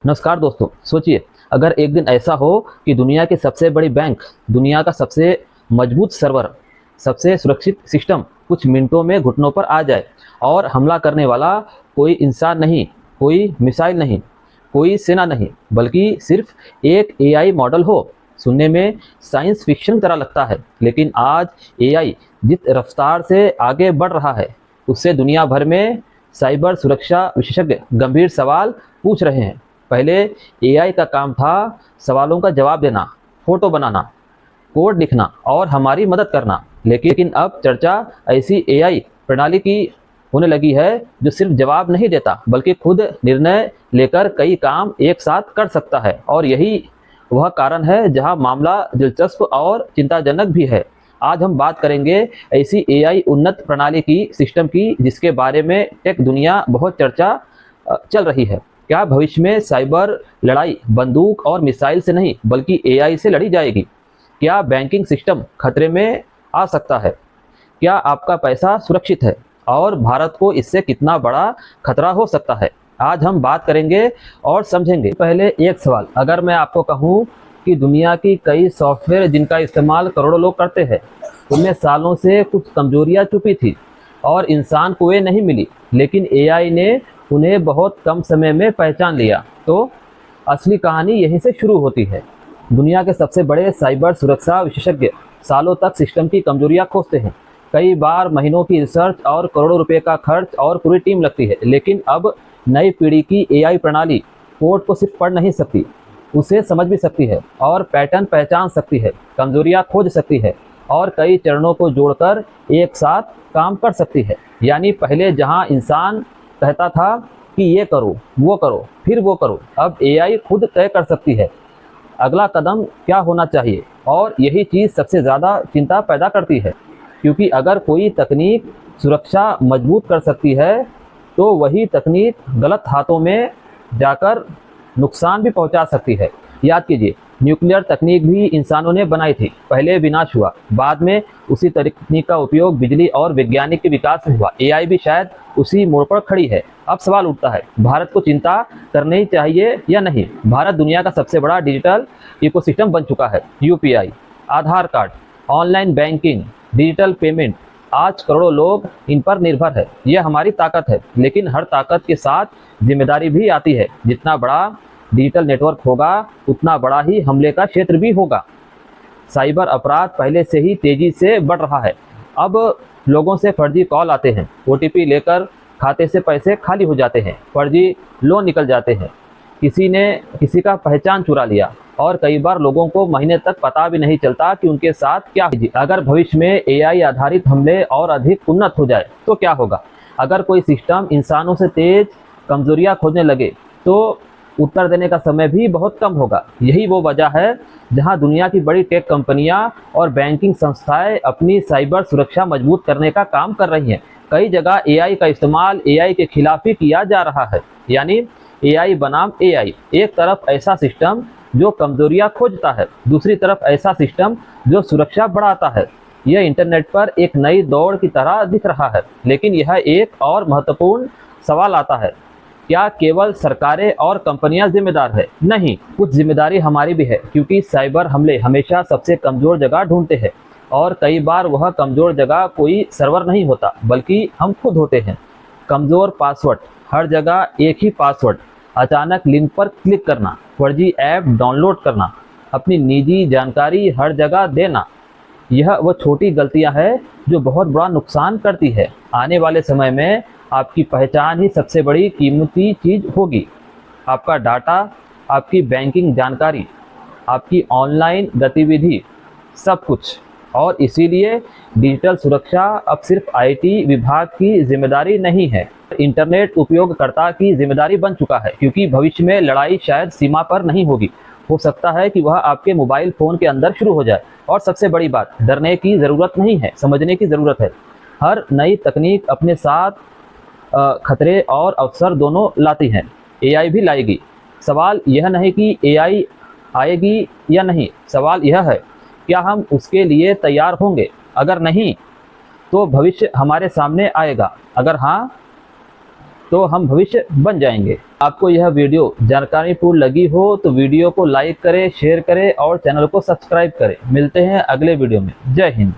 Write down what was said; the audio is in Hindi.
नमस्कार दोस्तों। सोचिए, अगर एक दिन ऐसा हो कि दुनिया की सबसे बड़ी बैंक, दुनिया का सबसे मजबूत सर्वर, सबसे सुरक्षित सिस्टम कुछ मिनटों में घुटनों पर आ जाए और हमला करने वाला कोई इंसान नहीं, कोई मिसाइल नहीं, कोई सेना नहीं, बल्कि सिर्फ एक एआई मॉडल हो। सुनने में साइंस फिक्शन की तरह लगता है, लेकिन आज एआई जिस रफ्तार से आगे बढ़ रहा है, उससे दुनिया भर में साइबर सुरक्षा विशेषज्ञ गंभीर सवाल पूछ रहे हैं। पहले एआई का काम था सवालों का जवाब देना, फोटो बनाना, कोड लिखना और हमारी मदद करना। लेकिन अब चर्चा ऐसी एआई प्रणाली की होने लगी है जो सिर्फ जवाब नहीं देता, बल्कि खुद निर्णय लेकर कई काम एक साथ कर सकता है। और यही वह कारण है जहां मामला दिलचस्प और चिंताजनक भी है। आज हम बात करेंगे ऐसी एआई उन्नत प्रणाली की, सिस्टम की, जिसके बारे में टेक दुनिया बहुत चर्चा चल रही है। क्या भविष्य में साइबर लड़ाई बंदूक और मिसाइल से नहीं, बल्कि एआई से लड़ी जाएगी? क्या बैंकिंग सिस्टम खतरे में आ सकता है? क्या आपका पैसा सुरक्षित है? और भारत को इससे कितना बड़ा खतरा हो सकता है? आज हम बात करेंगे और समझेंगे। पहले एक सवाल, अगर मैं आपको कहूं कि दुनिया की कई सॉफ्टवेयर जिनका इस्तेमाल करोड़ों लोग करते हैं, उनमें सालों से कुछ कमजोरियां छुपी थी और इंसान को वे नहीं मिली, लेकिन एआई ने उन्हें बहुत कम समय में पहचान लिया, तो असली कहानी यहीं से शुरू होती है। दुनिया के सबसे बड़े साइबर सुरक्षा विशेषज्ञ सालों तक सिस्टम की कमजोरियां खोजते हैं। कई बार महीनों की रिसर्च और करोड़ों रुपए का खर्च और पूरी टीम लगती है। लेकिन अब नई पीढ़ी की एआई प्रणाली कोड को सिर्फ पढ़ नहीं सकती, उसे समझ भी सकती है और पैटर्न पहचान सकती है, कमजोरियां खोज सकती है और कई चरणों को जोड़कर एक साथ काम कर सकती है। यानी पहले जहां इंसान कहता था कि ये करो, वो करो, फिर वो करो, अब एआई खुद तय कर सकती है अगला कदम क्या होना चाहिए। और यही चीज़ सबसे ज़्यादा चिंता पैदा करती है, क्योंकि अगर कोई तकनीक सुरक्षा मजबूत कर सकती है, तो वही तकनीक गलत हाथों में जाकर नुकसान भी पहुंचा सकती है। याद कीजिए, न्यूक्लियर तकनीक भी इंसानों ने बनाई थी। पहले विनाश हुआ, बाद में उसी तकनीक का उपयोग बिजली और वैज्ञानिक के विकास में हुआ। एआई भी शायद उसी मोड़ पर खड़ी है। अब सवाल उठता है, भारत को चिंता करनी चाहिए या नहीं? भारत दुनिया का सबसे बड़ा डिजिटल इकोसिस्टम बन चुका है। UPI, Aadhaar card, online banking, digital payment, आज करोड़ों लोग इन पर निर्भर है। यह हमारी ताकत है, लेकिन हर ताकत के साथ जिम्मेदारी भी आती है। जितना बड़ा डिजिटल नेटवर्क होगा, उतना बड़ा ही हमले का क्षेत्र भी होगा। साइबर अपराध पहले से ही तेजी से बढ़ रहा है। अब लोगों से फर्जी कॉल आते हैं, ओटीपी लेकर खाते से पैसे खाली हो जाते हैं, फर्जी लोन निकल जाते हैं, किसी ने किसी का पहचान चुरा लिया और कई बार लोगों को महीने तक पता भी नहीं चलता कि उनके साथ क्या है। अगर भविष्य में एआई आधारित हमले और अधिक उन्नत हो जाए तो क्या होगा? अगर कोई सिस्टम इंसानों से तेज कमजोरियां खोजने लगे, तो उत्तर देने का समय भी बहुत कम होगा। यही वो वजह है जहां दुनिया की बड़ी टेक कंपनियां और बैंकिंग संस्थाएं अपनी साइबर सुरक्षा मजबूत करने का काम कर रही हैं। कई जगह एआई का इस्तेमाल एआई के खिलाफ ही किया जा रहा है, यानी एआई बनाम एआई। एक तरफ ऐसा सिस्टम जो कमजोरियां खोजता है, दूसरी तरफ ऐसा सिस्टम जो सुरक्षा बढ़ाता है। यह इंटरनेट पर एक नई दौड़ की तरह दिख रहा है। लेकिन यह एक और महत्वपूर्ण सवाल आता है, क्या केवल सरकारें और कंपनियां जिम्मेदार है? नहीं, कुछ जिम्मेदारी हमारी भी है, क्योंकि साइबर हमले हमेशा सबसे कमजोर जगह ढूंढते हैं और कई बार वह कमजोर जगह कोई सर्वर नहीं होता, बल्कि हम खुद होते हैं। कमजोर पासवर्ड, हर जगह एक ही पासवर्ड, अचानक लिंक पर क्लिक करना, फर्जी ऐप डाउनलोड करना, अपनी निजी जानकारी हर जगह देना, यह वो छोटी गलतियां हैं जो बहुत बड़ा नुकसान करती है। आने वाले समय में आपकी पहचान ही सबसे बड़ी कीमती चीज़ होगी। आपका डाटा, आपकी बैंकिंग जानकारी, आपकी ऑनलाइन गतिविधि, सब कुछ। और इसीलिए डिजिटल सुरक्षा अब सिर्फ आईटी विभाग की जिम्मेदारी नहीं है, इंटरनेट उपयोगकर्ता की जिम्मेदारी बन चुका है। क्योंकि भविष्य में लड़ाई शायद सीमा पर नहीं होगी, हो सकता है कि वह आपके मोबाइल फ़ोन के अंदर शुरू हो जाए। और सबसे बड़ी बात, डरने की ज़रूरत नहीं है, समझने की ज़रूरत है। हर नई तकनीक अपने साथ खतरे और अवसर दोनों लाती हैं। एआई भी लाएगी। सवाल यह नहीं कि एआई आएगी या नहीं, सवाल यह है क्या हम उसके लिए तैयार होंगे। अगर नहीं, तो भविष्य हमारे सामने आएगा। अगर हाँ, तो हम भविष्य बन जाएंगे। आपको यह वीडियो जानकारीपूर्ण लगी हो तो वीडियो को लाइक करें, शेयर करें और चैनल को सब्सक्राइब करें। मिलते हैं अगले वीडियो में। जय हिंद।